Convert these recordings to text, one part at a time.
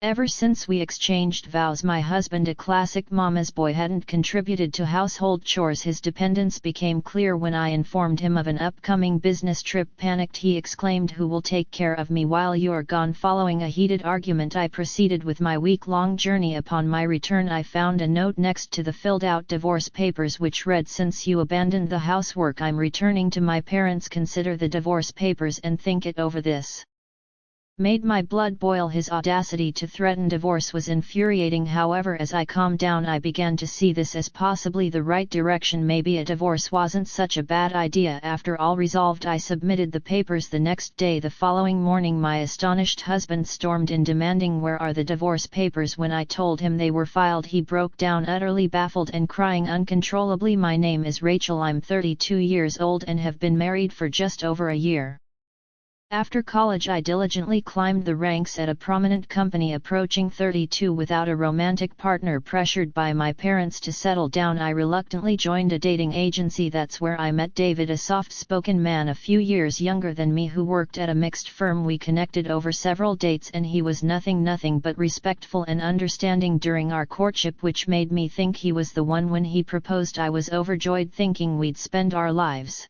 Ever since we exchanged vows, my husband, a classic mama's boy, hadn't contributed to household chores. His dependence became clear when I informed him of an upcoming business trip. Panicked, he exclaimed, "Who will take care of me while you're gone?" Following a heated argument, I proceeded with my week-long journey. Upon my return, I found a note next to the filled-out divorce papers which read, "Since you abandoned the housework, I'm returning to my parents. Consider the divorce papers and think it over." This made my blood boil. His audacity to threaten divorce was infuriating. However, as I calmed down, I began to see this as possibly the right direction. Maybe a divorce wasn't such a bad idea after all. Resolved, I submitted the papers the next day. The following morning, my astonished husband stormed in, demanding, "Where are the divorce papers?" When I told him they were filed, he broke down, utterly baffled and crying uncontrollably. "My name is Rachel. I'm 32 years old and have been married for just over a year. After college, I diligently climbed the ranks at a prominent company. Approaching 32 without a romantic partner, pressured by my parents to settle down, I reluctantly joined a dating agency. That's where I met David, a soft-spoken man a few years younger than me who worked at a mixed firm. We connected over several dates and he was nothing but respectful and understanding during our courtship, which made me think he was the one. When he proposed, I was overjoyed, thinking we'd spend our lives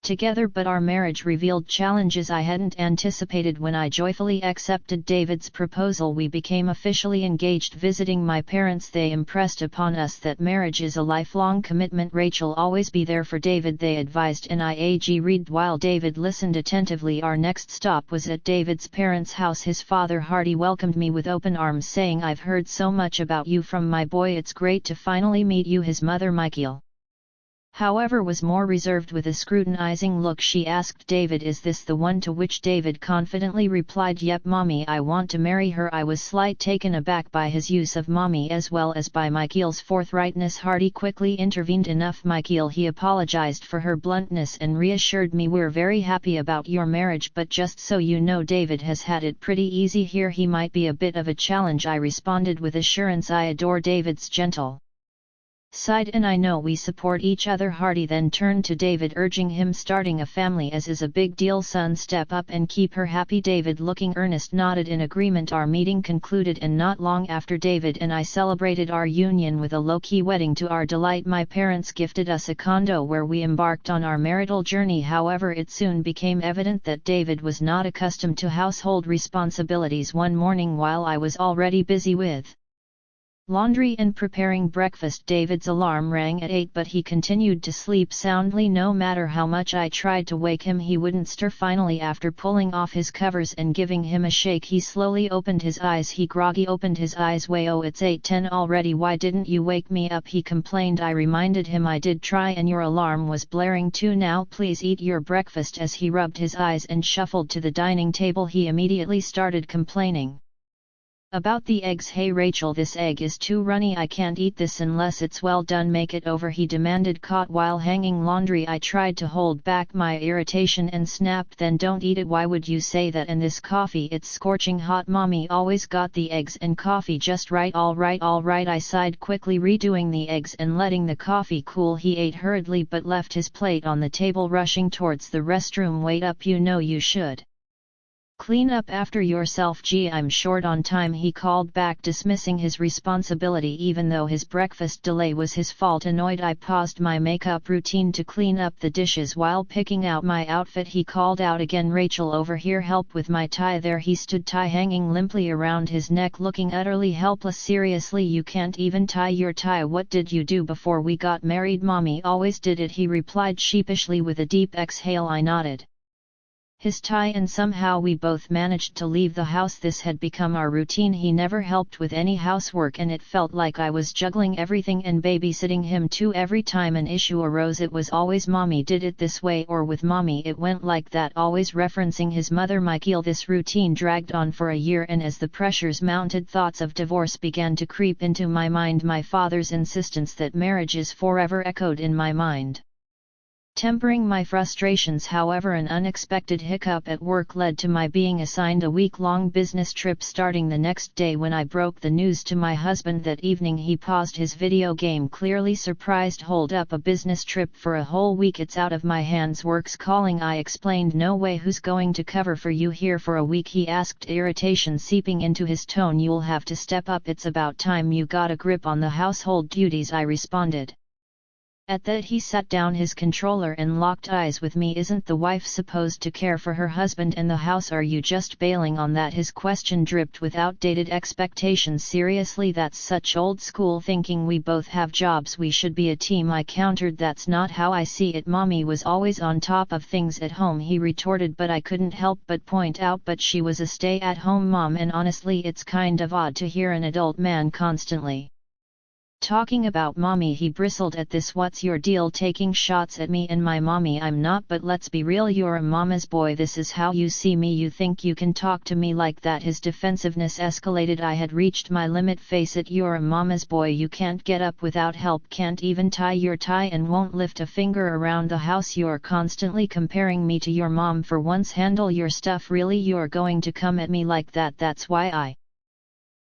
together, but our marriage revealed challenges I hadn't anticipated. When I joyfully accepted David's proposal, we became officially engaged. Visiting my parents, they impressed upon us that marriage is a lifelong commitment. "Rachel, always be there for David," they advised, and I agreed. While David listened attentively, our next stop was at David's parents' house. His father, Hardy, welcomed me with open arms, saying, "I've heard so much about you from my boy. It's great to finally meet you." His mother, Michael, however, was more reserved. With a scrutinizing look, she asked David, "Is this the one?" To which David confidently replied, "Yep, mommy, I want to marry her." I was slightly taken aback by his use of mommy as well as by Michael's forthrightness. Hardy quickly intervened. "Enough, Michael," he apologized for her bluntness and reassured me, "We're very happy about your marriage, but just so you know, David has had it pretty easy here. He might be a bit of a challenge." I responded with assurance, "I adore David's gentle side and I know we support each other." Hardy then turned to David, urging him, "Starting a family is a big deal, son. Step up and keep her happy." David, looking earnest, nodded in agreement. Our meeting concluded, and not long after, David and I celebrated our union with a low-key wedding. To our delight, my parents gifted us a condo where we embarked on our marital journey. However, it soon became evident that David was not accustomed to household responsibilities. One morning, while I was already busy with laundry and preparing breakfast, David's alarm rang at 8, but he continued to sleep soundly. No matter how much I tried to wake him, he wouldn't stir. Finally, after pulling off his covers and giving him a shake, he slowly opened his eyes. He groggy opened his eyes. "Wait, oh, it's 8:10 already. Why didn't you wake me up?" he complained. I reminded him, "I did try and your alarm was blaring too. Now please eat your breakfast." As he rubbed his eyes and shuffled to the dining table, he immediately started complaining about the eggs. "Hey Rachel, this egg is too runny. I can't eat this unless it's well done. Make it over," he demanded. Caught while hanging laundry, I tried to hold back my irritation and snapped, "Then don't eat it." "Why would you say that? And this coffee, it's scorching hot. Mommy always got the eggs and coffee just right." All right, I sighed, quickly redoing the eggs and letting the coffee cool. He ate hurriedly but left his plate on the table, rushing towards the restroom. "Wait up, you know you should clean up after yourself." "Gee, I'm short on time," he called back, dismissing his responsibility even though his breakfast delay was his fault. Annoyed, I paused my makeup routine to clean up the dishes. While picking out my outfit, he called out again, "Rachel, over here, help with my tie." There he stood, tie hanging limply around his neck, looking utterly helpless. "Seriously, you can't even tie your tie? What did you do before we got married?" "Mommy always did it," he replied sheepishly with a deep exhale. I nodded his tie and somehow we both managed to leave the house. This had become our routine. He never helped with any housework and it felt like I was juggling everything and babysitting him too. Every time an issue arose, it was always, "Mommy did it this way," or "with Mommy it went like that," always referencing his mother Michael. This routine dragged on for a year, and as the pressures mounted, thoughts of divorce began to creep into my mind. My father's insistence that marriage is forever echoed in my mind. Tempering my frustrations, however, an unexpected hiccup at work led to my being assigned a week-long business trip starting the next day. When I broke the news to my husband that evening, he paused his video game, clearly surprised. Hold up, a business trip for a whole week? It's out of my hands. Work's calling, I explained. No way, who's going to cover for you here for a week? He asked, irritation seeping into his tone. You'll have to step up, it's about time you got a grip on the household duties, I responded. At that he sat down his controller and locked eyes with me. Isn't the wife supposed to care for her husband and the house? Are you just bailing on that? His question dripped with outdated expectations. Seriously, that's such old school thinking. We both have jobs, we should be a team, I countered. That's not how I see it. Mommy was always on top of things at home, he retorted, but I couldn't help but point out, but she was a stay-at-home mom, and honestly it's kind of odd to hear an adult man constantly talking about mommy. He bristled at this. What's your deal taking shots at me and my mommy? I'm not, but let's be real, you're a mama's boy, this is how you see me, you think you can talk to me like that? His defensiveness escalated. I had reached my limit. Face it, you're a mama's boy, you can't get up without help, can't even tie your tie, and won't lift a finger around the house. You're constantly comparing me to your mom. For once, handle your stuff. Really, you're going to come at me like that? That's why I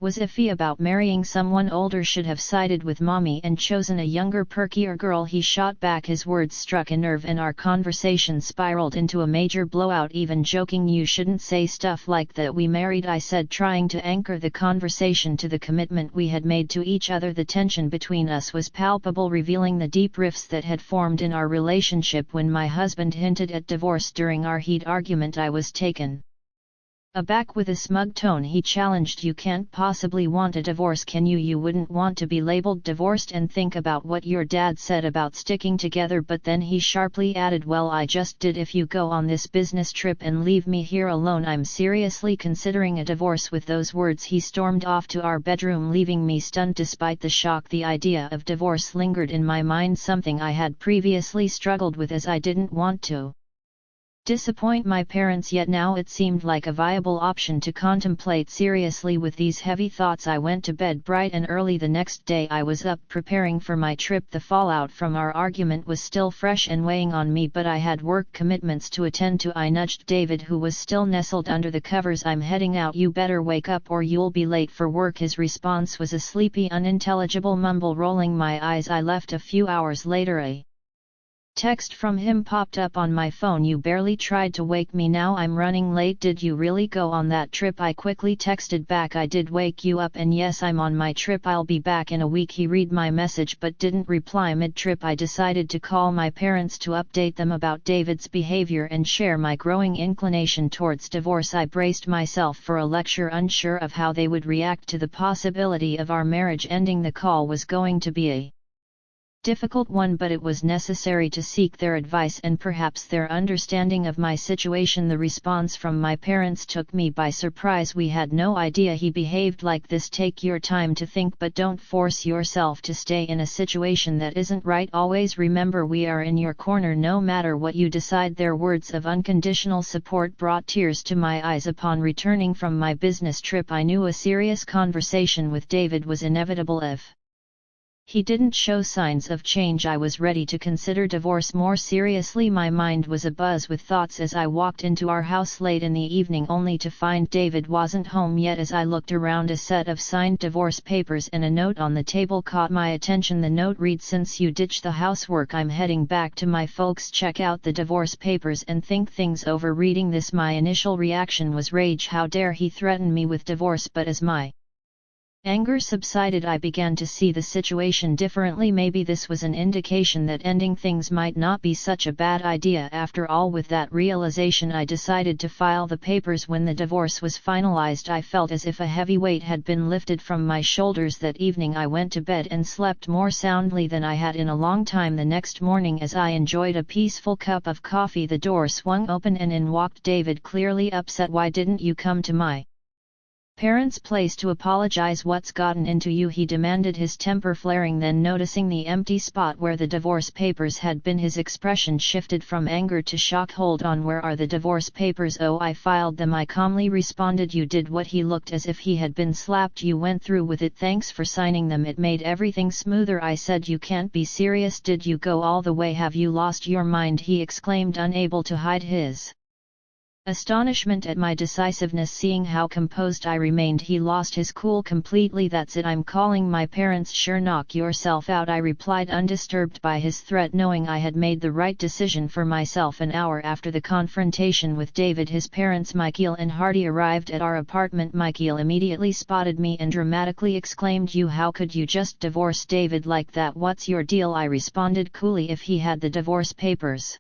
was iffy about marrying someone older, should have sided with mommy and chosen a younger, perkier girl. He shot back. His words struck a nerve and our conversation spiraled into a major blowout. Even joking, you shouldn't say stuff like that. We married, I said, trying to anchor the conversation to the commitment we had made to each other. The tension between us was palpable, revealing the deep rifts that had formed in our relationship. When my husband hinted at divorce during our heated argument, I was taken aback. With a smug tone he challenged, you can't possibly want a divorce, can you? You wouldn't want to be labeled divorced, and think about what your dad said about sticking together. But then he sharply added, well, I just did. If you go on this business trip and leave me here alone, I'm seriously considering a divorce. With those words he stormed off to our bedroom, leaving me stunned. Despite the shock, the idea of divorce lingered in my mind, something I had previously struggled with, as I didn't want to disappoint my parents, yet now it seemed like a viable option to contemplate seriously. With these heavy thoughts I went to bed bright and early. The next day I was up preparing for my trip. The fallout from our argument was still fresh and weighing on me, but I had work commitments to attend to. I nudged David, who was still nestled under the covers. I'm heading out, you better wake up or you'll be late for work. His response was a sleepy, unintelligible mumble. Rolling my eyes, I left. A few hours later a text from him popped up on my phone. You barely tried to wake me, now I'm running late. Did you really go on that trip? I quickly texted back, I did wake you up, and yes, I'm on my trip, I'll be back in a week. He read my message but didn't reply. Mid-trip I decided to call my parents to update them about David's behavior and share my growing inclination towards divorce. I braced myself for a lecture, unsure of how they would react to the possibility of our marriage ending. The call was going to be a difficult one, but it was necessary to seek their advice and perhaps their understanding of my situation. The response from my parents took me by surprise. We had no idea he behaved like this. Take your time to think, but don't force yourself to stay in a situation that isn't right. Always remember, we are in your corner no matter what you decide. Their words of unconditional support brought tears to my eyes. Upon returning from my business trip, I knew a serious conversation with David was inevitable. If he didn't show signs of change, I was ready to consider divorce more seriously. My mind was abuzz with thoughts as I walked into our house late in the evening, only to find David wasn't home yet. As I looked around, a set of signed divorce papers and a note on the table caught my attention. The note read, since you ditched the housework, I'm heading back to my folks. Check out the divorce papers and think things over. Reading this, my initial reaction was rage. How dare he threaten me with divorce? But as my anger subsided, I began to see the situation differently. Maybe this was an indication that ending things might not be such a bad idea after all. With that realization, I decided to file the papers. When the divorce was finalized, I felt as if a heavy weight had been lifted from my shoulders. That evening I went to bed and slept more soundly than I had in a long time. The next morning, as I enjoyed a peaceful cup of coffee, the door swung open and in walked David, clearly upset. Why didn't you come to my Parents' place to apologize. What's gotten into you? He demanded, his temper flaring. Then, noticing the empty spot where the divorce papers had been, his expression shifted from anger to shock. Hold on, where are the divorce papers? Oh, I filed them, I calmly responded. You did what? He looked as if he had been slapped. You went through with it. Thanks for signing them, it made everything smoother. I said. You can't be serious. Did you go all the way? Have you lost your mind? He exclaimed, unable to hide his astonishment at my decisiveness. Seeing how composed I remained, he lost his cool completely. That's it, I'm calling my parents. Sure, knock yourself out, I replied, undisturbed by his threat, knowing I had made the right decision for myself. An hour after the confrontation with David, his parents Michael and Hardy arrived at our apartment. Michael immediately spotted me and dramatically exclaimed, "You, how could you just divorce David like that? What's your deal?" I responded coolly, "If he had the divorce papers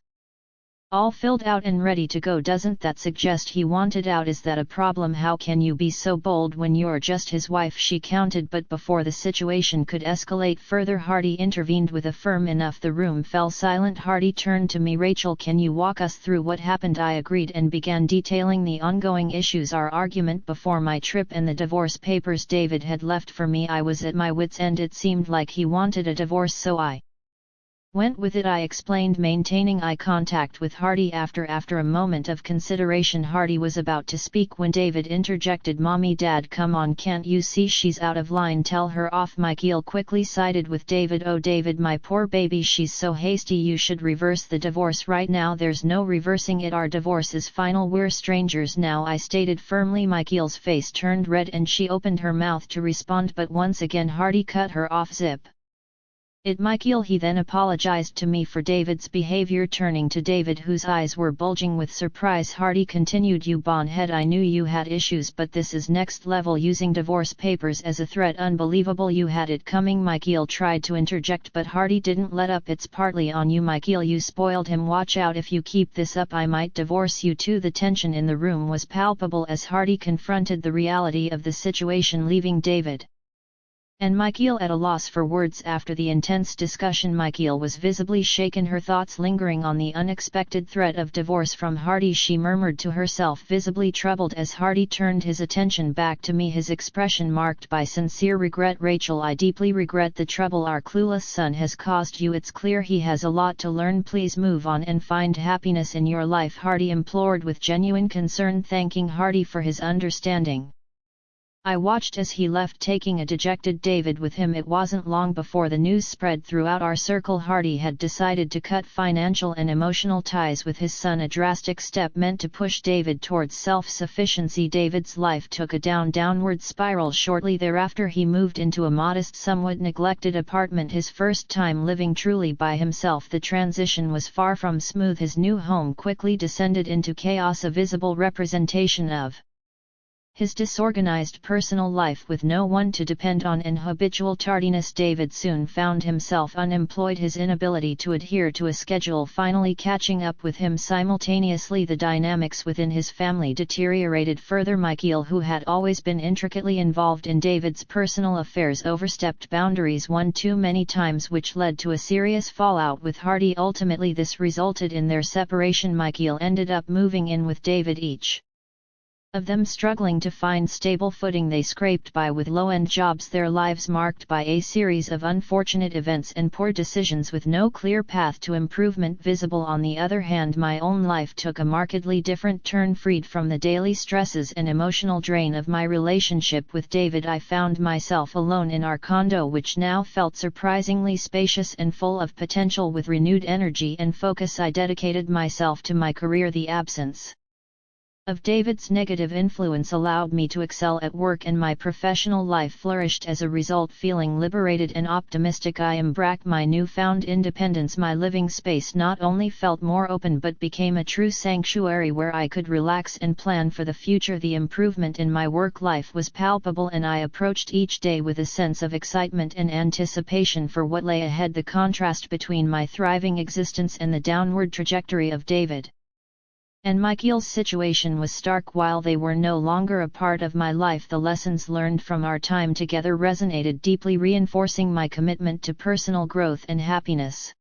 all filled out and ready to go, doesn't that suggest he wanted out? Is that a problem? How can you be so bold when you're just his wife?" she countered. But before the situation could escalate further, Hardy intervened with a firm enough the room fell silent. Hardy turned to me. "Rachel, can you walk us through what happened?" I agreed and began detailing the ongoing issues, our argument before my trip and the divorce papers David had left for me. I was at my wit's end. It seemed like he wanted a divorce, so I went with it, I explained, maintaining eye contact with Hardy. After a moment of consideration, Hardy was about to speak when David interjected, "Mommy, Dad, come on, can't you see she's out of line? Tell her off." Michael quickly sided with David. "Oh, David, my poor baby, she's so hasty. You should reverse the divorce right now." "There's no reversing it. Our divorce is final. We're strangers now," I stated firmly. Michael's face turned red and she opened her mouth to respond, but once again Hardy cut her off. "Zip it, Michael." He then apologized to me for David's behavior. Turning to David, whose eyes were bulging with surprise, Hardy continued, "You bonehead, I knew you had issues, but this is next level, using divorce papers as a threat. Unbelievable. You had it coming." Michael tried to interject, but Hardy didn't let up. "It's partly on you, Michael. You spoiled him. Watch out, if you keep this up I might divorce you too." The tension in the room was palpable as Hardy confronted the reality of the situation, leaving David and Michael at a loss for words. After the intense discussion, Michael was visibly shaken, her thoughts lingering on the unexpected threat of divorce from Hardy. She murmured to herself, visibly troubled, as Hardy turned his attention back to me, his expression marked by sincere regret. "Rachel, I deeply regret the trouble our clueless son has caused you. It's clear he has a lot to learn. Please move on and find happiness in your life," Hardy implored with genuine concern. Thanking Hardy for his understanding, I watched as he left, taking a dejected David with him. It wasn't long before the news spread throughout our circle. Hardy had decided to cut financial and emotional ties with his son, a drastic step meant to push David towards self-sufficiency. David's life took a downward spiral. Shortly thereafter, he moved into a modest, somewhat neglected apartment, his first time living truly by himself. The transition was far from smooth. His new home quickly descended into chaos, a visible representation of his disorganized personal life with no one to depend on and habitual tardiness. David soon found himself unemployed, his inability to adhere to a schedule finally catching up with him. Simultaneously, the dynamics within his family deteriorated further. Michael, who had always been intricately involved in David's personal affairs, overstepped boundaries one too many times, which led to a serious fallout with Hardy. Ultimately, this resulted in their separation. Michael ended up moving in with David, each of them struggling to find stable footing. They scraped by with low-end jobs, their lives marked by a series of unfortunate events and poor decisions with no clear path to improvement visible. On the other hand, my own life took a markedly different turn. Freed from the daily stresses and emotional drain of my relationship with David, I found myself alone in our condo, which now felt surprisingly spacious and full of potential. With renewed energy and focus, I dedicated myself to my career. The absence of David's negative influence allowed me to excel at work, and my professional life flourished as a result. Feeling liberated and optimistic, I embraced my newfound independence. My living space not only felt more open but became a true sanctuary where I could relax and plan for the future. The improvement in my work life was palpable, and I approached each day with a sense of excitement and anticipation for what lay ahead. The contrast between my thriving existence and the downward trajectory of David and Michael's situation was stark. While they were no longer a part of my life, the lessons learned from our time together resonated deeply, reinforcing my commitment to personal growth and happiness.